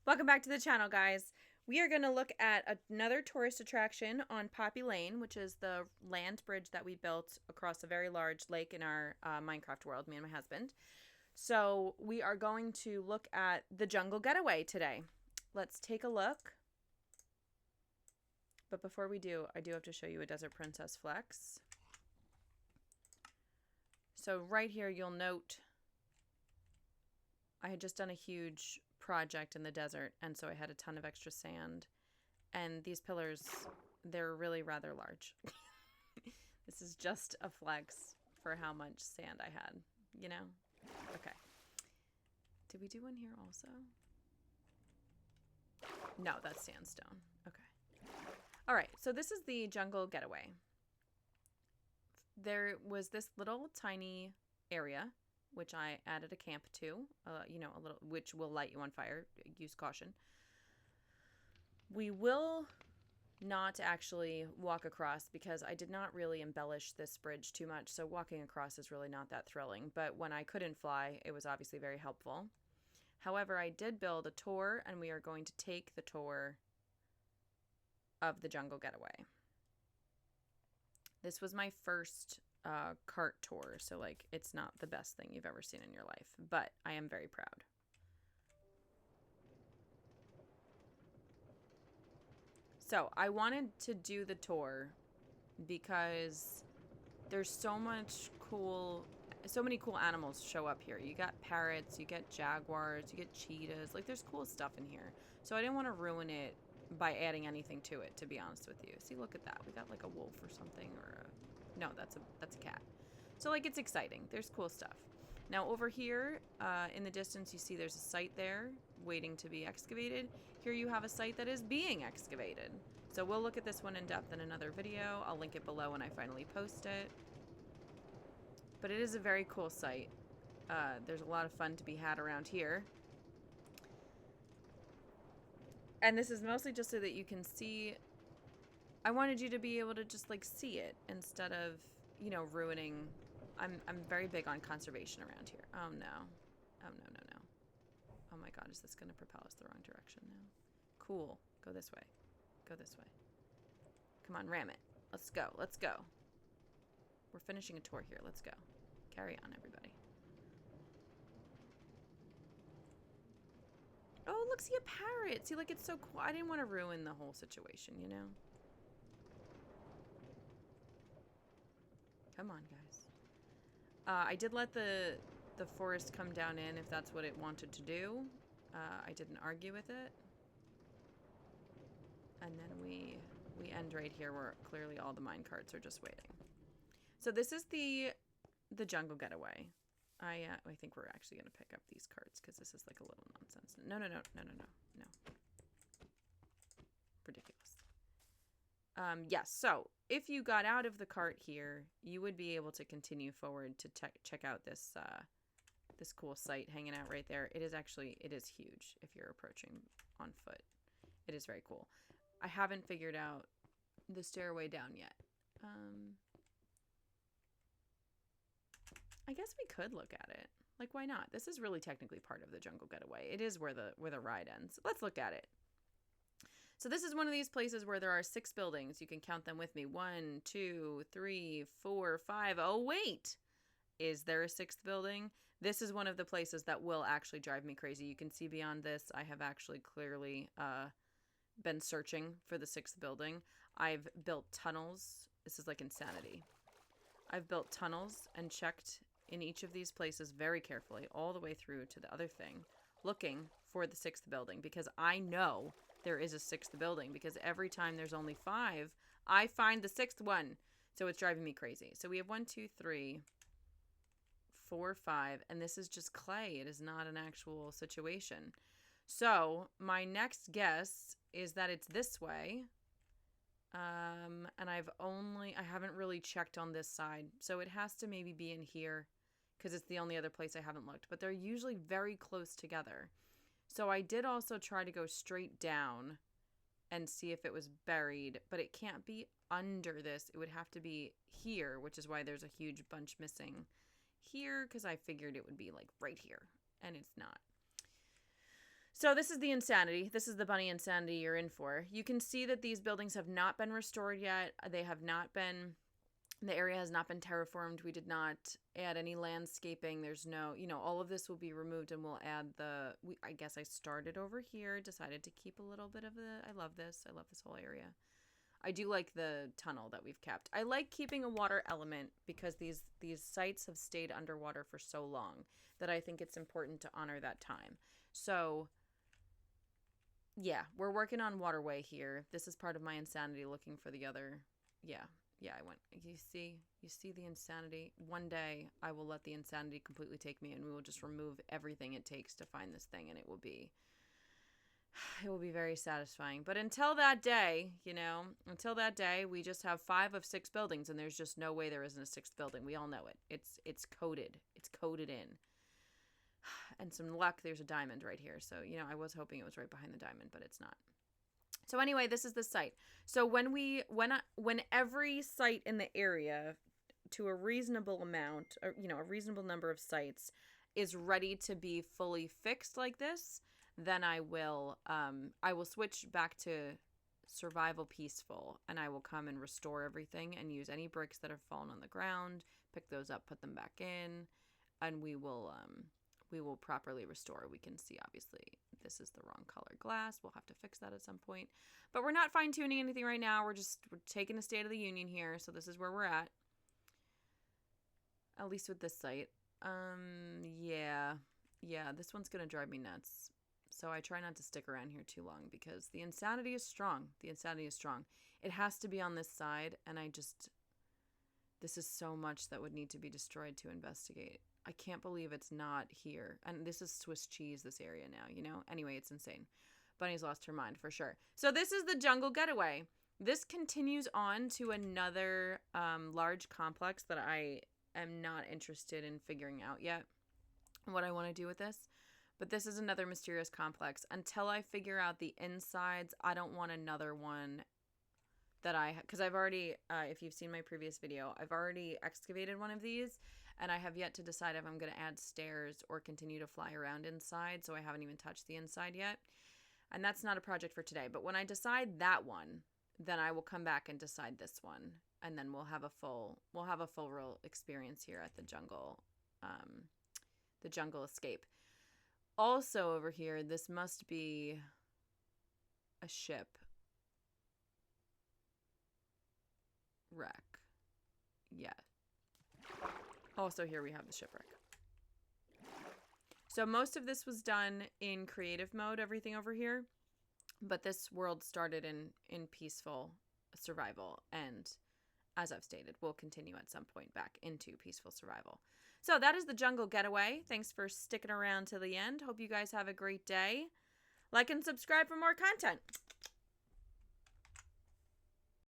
Welcome back to the channel, guys. We are going to look at another tourist attraction on Poppy Lane, which is the land bridge that we built across a very large lake in our Minecraft world, me and my husband. So we are going to look at the Jungle Getaway today. Let's take a look. But before we do, I do have to show you a Desert Princess flex. So right here, you'll note I had just done a huge project in the desert, and so I had a ton of extra sand. And these pillars, they're really rather large. This is just a flex for how much sand I had, you know? Okay. Did we do one here also? No, that's sandstone. Okay. All right, so this is the Jungle Getaway. There was this little tiny area which I added a camp to, a little, which will light you on fire. Use caution. We will not actually walk across because I did not really embellish this bridge too much, so walking across is really not that thrilling. But when I couldn't fly, it was obviously very helpful. However, I did build a tour, and we are going to take the tour of the Jungle Getaway. This was my first cart tour, so like it's not the best thing you've ever seen in your life, but I am very proud. So I wanted to do the tour because there's so many cool animals show up here. You got parrots, you get jaguars, you get cheetahs, like there's cool stuff in here. So I didn't want to ruin it by adding anything to it, to be honest with you. See, look at that. We got like a wolf or something, or a... No, that's a cat. So, like, it's exciting. There's cool stuff. Now, over here, in the distance, you see there's a site there waiting to be excavated. Here you have a site that is being excavated. So we'll look at this one in depth in another video. I'll link it below when I finally post it. But it is a very cool site. There's a lot of fun to be had around here. And this is mostly just so that you can see... I wanted you to be able to just, like, see it instead of, you know, ruining... I'm very big on conservation around here. Oh, no. Oh, no. Oh, my God. Is this going to propel us the wrong direction now? Cool. Go this way. Go this way. Come on, ram it. Let's go. Let's go. We're finishing a tour here. Let's go. Carry on, everybody. Oh, look, see a parrot. See, like, it's so cool. I didn't want to ruin the whole situation, you know? Come on, guys. I did let the forest come down in if that's what it wanted to do. I didn't argue with it. And then we end right here where clearly all the mine carts are just waiting. So this is the Jungle Getaway. I think we're actually going to pick up these carts because this is like a little nonsense. No. Ridiculous. Yes, so if you got out of the cart here, you would be able to continue forward to check out this this cool site hanging out right there. It is huge if you're approaching on foot. It is very cool. I haven't figured out the stairway down yet. I guess we could look at it. Like, why not? This is really technically part of the Jungle Getaway. It is where the ride ends. Let's look at it. So this is one of these places where there are 6 buildings. You can count them with me. 1, 2, 3, 4, 5. Oh, wait. Is there a 6th building? This is one of the places that will actually drive me crazy. You can see beyond this, I have actually clearly been searching for the 6th building. I've built tunnels. This is like insanity. I've built tunnels and checked in each of these places very carefully all the way through to the other thing, looking for the 6th building because I know there is a 6th building because every time there's only 5, I find the 6th one. So it's driving me crazy. So we have 1, 2, 3, 4, 5, and this is just clay. It is not an actual situation. So my next guess is that it's this way. And I haven't really checked on this side. So it has to maybe be in here because it's the only other place I haven't looked. But they're usually very close together. So I did also try to go straight down and see if it was buried, but it can't be under this. It would have to be here, which is why there's a huge bunch missing here because I figured it would be like right here, and it's not. So this is the insanity. This is the bunny insanity you're in for. You can see that these buildings have not been restored yet. They have not been, the area has not been terraformed. We did not add any landscaping. There's no, all of this will be removed, and we'll add I guess I started over here, decided to keep a little bit of I love this. I love this whole area. I do like the tunnel that we've kept. I like keeping a water element because these sites have stayed underwater for so long that I think it's important to honor that time. So yeah, we're working on waterway here. This is part of my insanity, looking for the other. Yeah, I went. You see the insanity. One day I will let the insanity completely take me, and we will just remove everything it takes to find this thing, and it will be very satisfying. But until that day, we just have 5 of 6 buildings, and there's just no way there isn't a 6th building. We all know it. It's coded. It's coded in. And some luck, there's a diamond right here. So, I was hoping it was right behind the diamond, but it's not. So anyway, this is the site. So when every site in the area, to a reasonable amount, or, a reasonable number of sites, is ready to be fully fixed like this, then I will switch back to survival peaceful, and I will come and restore everything and use any bricks that have fallen on the ground, pick those up, put them back in, and we will properly restore. We can see, obviously, this is the wrong color glass. We'll have to fix that at some point. But we're not fine-tuning anything right now. We're taking a State of the Union here, so this is where we're at least with this site. Yeah, this one's going to drive me nuts. So I try not to stick around here too long because the insanity is strong. It has to be on this side, and this is so much that would need to be destroyed to investigate. I can't believe it's not here. And this is Swiss cheese, this area now, Anyway, it's insane. Bunny's lost her mind for sure. So this is the Jungle Getaway. This continues on to another large complex that I am not interested in figuring out yet what I want to do with this. But this is another mysterious complex. Until I figure out the insides, I don't want another one because I've already, if you've seen my previous video, I've already excavated one of these, and I have yet to decide if I'm going to add stairs or continue to fly around inside, so I haven't even touched the inside yet. And that's not a project for today, but when I decide that one, then I will come back and decide this one, and then we'll have a full real experience here at the jungle escape. Also over here, this must be a ship wreck. Yeah. Also here we have the shipwreck. So most of this was done in creative mode, everything over here. But this world started in peaceful survival. And as I've stated, we'll continue at some point back into peaceful survival. So that is the Jungle Getaway. Thanks for sticking around to the end. Hope you guys have a great day. Like and subscribe for more content.